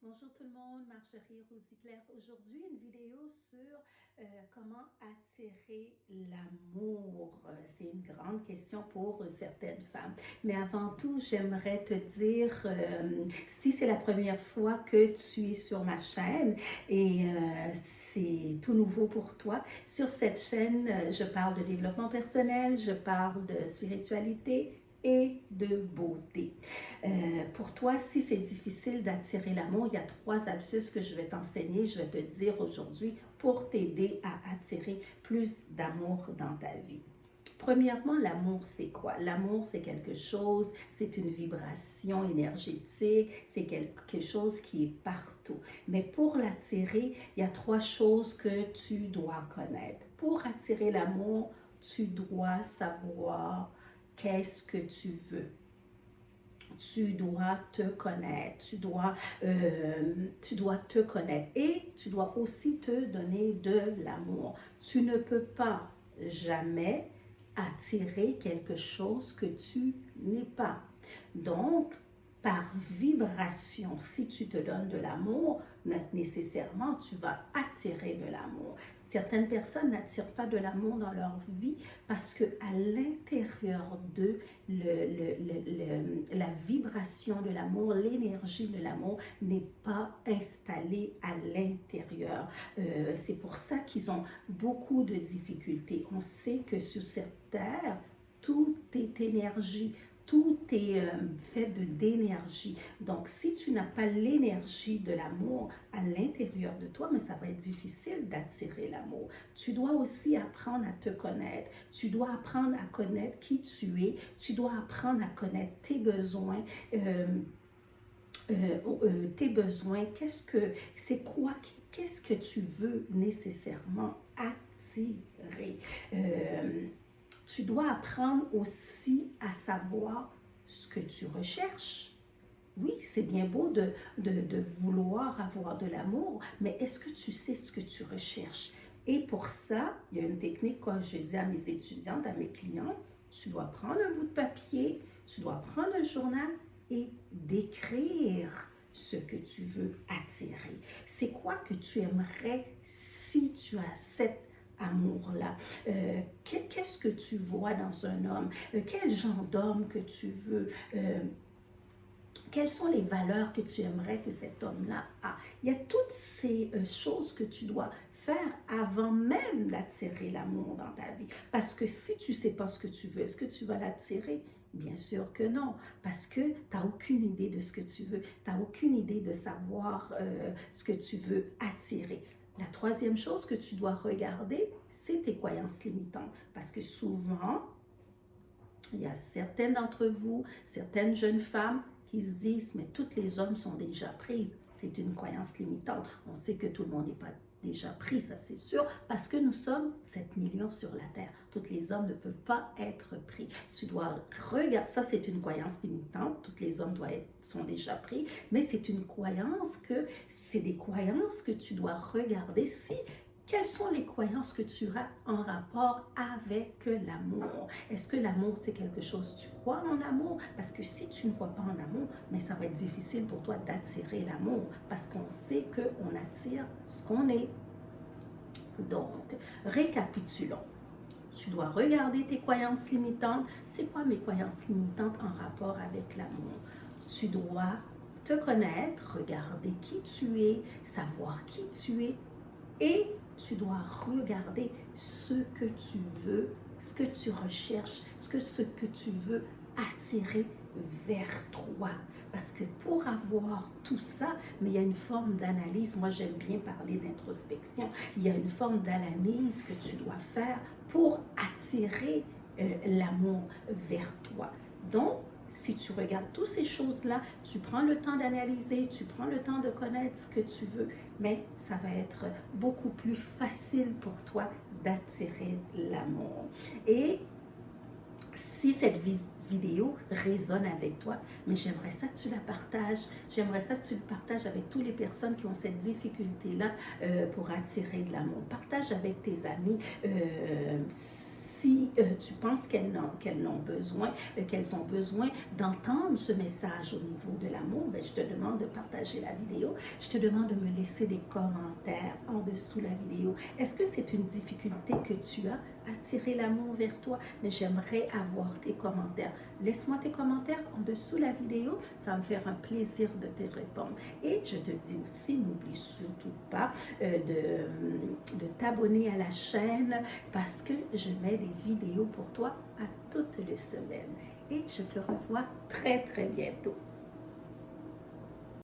Bonjour tout le monde, Marjorie Rosiclair. Aujourd'hui, une vidéo sur comment attirer l'amour. C'est une grande question pour certaines femmes. Mais avant tout, j'aimerais te dire, si c'est la première fois que tu es sur ma chaîne et c'est tout nouveau pour toi, sur cette chaîne, je parle de développement personnel, je parle de spiritualité et de beauté. Pour toi, si c'est difficile d'attirer l'amour, il y a 3 astuces que je vais t'enseigner, je vais te dire aujourd'hui pour t'aider à attirer plus d'amour dans ta vie. Premièrement, l'amour, c'est quoi? L'amour, c'est quelque chose, c'est une vibration énergétique, c'est quelque chose qui est partout. Mais pour l'attirer, il y a 3 choses que tu dois connaître. Pour attirer l'amour, tu dois savoir qu'est-ce que tu veux. Tu dois te connaître, tu dois te connaître et tu dois aussi te donner de l'amour. Tu ne peux pas jamais attirer quelque chose que tu n'es pas. Donc, par vibration, si tu te donnes de l'amour, nécessairement, tu vas attirer de l'amour. Certaines personnes n'attirent pas de l'amour dans leur vie parce qu'à l'intérieur d'eux, la vibration de l'amour, l'énergie de l'amour n'est pas installée à l'intérieur. C'est pour ça qu'ils ont beaucoup de difficultés. On sait que sur cette terre, tout est énergie. Tout est fait d'énergie. Donc, si tu n'as pas l'énergie de l'amour à l'intérieur de toi, mais ça va être difficile d'attirer l'amour. Tu dois aussi apprendre à te connaître. Tu dois apprendre à connaître qui tu es. Tu dois apprendre à connaître tes besoins. Tes besoins, qu'est-ce que tu veux nécessairement attirer. Tu dois apprendre aussi à savoir ce que tu recherches. Oui, c'est bien beau de vouloir avoir de l'amour, mais est-ce que tu sais ce que tu recherches? Et pour ça, il y a une technique, comme je dis à mes étudiantes, à mes clients, tu dois prendre un bout de papier, tu dois prendre un journal et d'écrire ce que tu veux attirer. C'est quoi que tu aimerais si tu as cette amour-là. Qu'est-ce que tu vois dans un homme? Quel genre d'homme que tu veux? Quelles sont les valeurs que tu aimerais que cet homme-là a? Il y a toutes ces choses que tu dois faire avant même d'attirer l'amour dans ta vie. Parce que si tu ne sais pas ce que tu veux, est-ce que tu vas l'attirer? Bien sûr que non, parce que tu n'as aucune idée de ce que tu veux. Tu n'as aucune idée de savoir ce que tu veux attirer. La 3e chose que tu dois regarder, c'est tes croyances limitantes. Parce que souvent, il y a certaines d'entre vous, certaines jeunes femmes qui se disent, mais tous les hommes sont déjà prises. C'est une croyance limitante. On sait que tout le monde n'est pas déjà pris, ça c'est sûr, parce que nous sommes 7 millions sur la Terre. Tous les hommes ne peuvent pas être pris. Tu dois regarder, ça c'est une croyance limitante, tous les hommes sont déjà pris, mais c'est une croyance c'est des croyances que tu dois regarder si quelles sont les croyances que tu as en rapport avec l'amour? Est-ce que l'amour, c'est quelque chose, tu crois en amour? Parce que si tu ne crois pas en amour, mais ça va être difficile pour toi d'attirer l'amour parce qu'on sait qu'on attire ce qu'on est. Donc, récapitulons. Tu dois regarder tes croyances limitantes. C'est quoi mes croyances limitantes en rapport avec l'amour? Tu dois te connaître, regarder qui tu es, savoir qui tu es et tu dois regarder ce que tu veux, ce que tu recherches, ce que tu veux attirer vers toi. Parce que pour avoir tout ça, mais il y a une forme d'analyse. Moi, j'aime bien parler d'introspection. Il y a une forme d'analyse que tu dois faire pour attirer l'amour vers toi. Donc, si tu regardes toutes ces choses-là, tu prends le temps d'analyser, tu prends le temps de connaître ce que tu veux, mais ça va être beaucoup plus facile pour toi d'attirer l'amour. Et si cette vidéo résonne avec toi, mais j'aimerais ça que tu la partages. J'aimerais ça que tu le partages avec toutes les personnes qui ont cette difficulté-là pour attirer de l'amour. Partage avec tes amis. si tu penses qu'elles ont besoin d'entendre ce message au niveau de l'amour, ben, je te demande de partager la vidéo. Je te demande de me laisser des commentaires en dessous la vidéo. Est-ce que c'est une difficulté que tu as à attirer l'amour vers toi? Mais j'aimerais avoir tes commentaires. Laisse-moi tes commentaires en dessous la vidéo. Ça va me faire un plaisir de te répondre. Et je te dis aussi, n'oublie surtout pas de t'abonner à la chaîne parce que je mets des vidéos pour toi à toutes les semaines. Et je te revois très très bientôt.